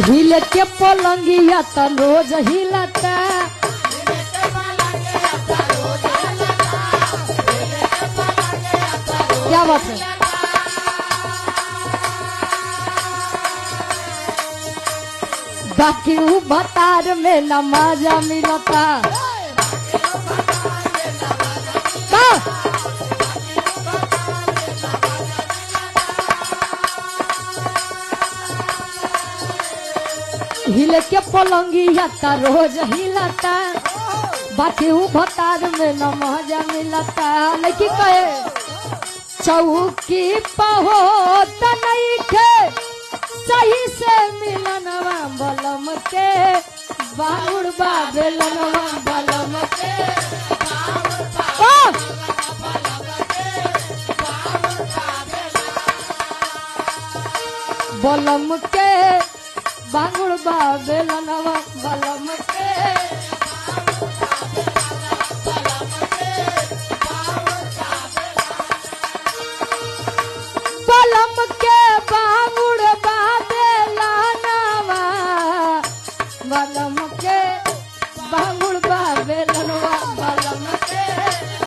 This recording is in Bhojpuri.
हिले के पलंगिया त रोज हिलता क्या बात है। बाकी ऊ भतार में न मजा मिलता हिले के पलंगिया त रोज हिलता बाकी ऊ भतार में न मजा मिलता। लेकिन कहे चौकी पहो त नहीं थे सही से मिलनवा बलम के बाउर बेलनवा बलम के बलम के बांगुड़ बेलनवा बलम के बलम के बांगुड़ बेलनवा बलम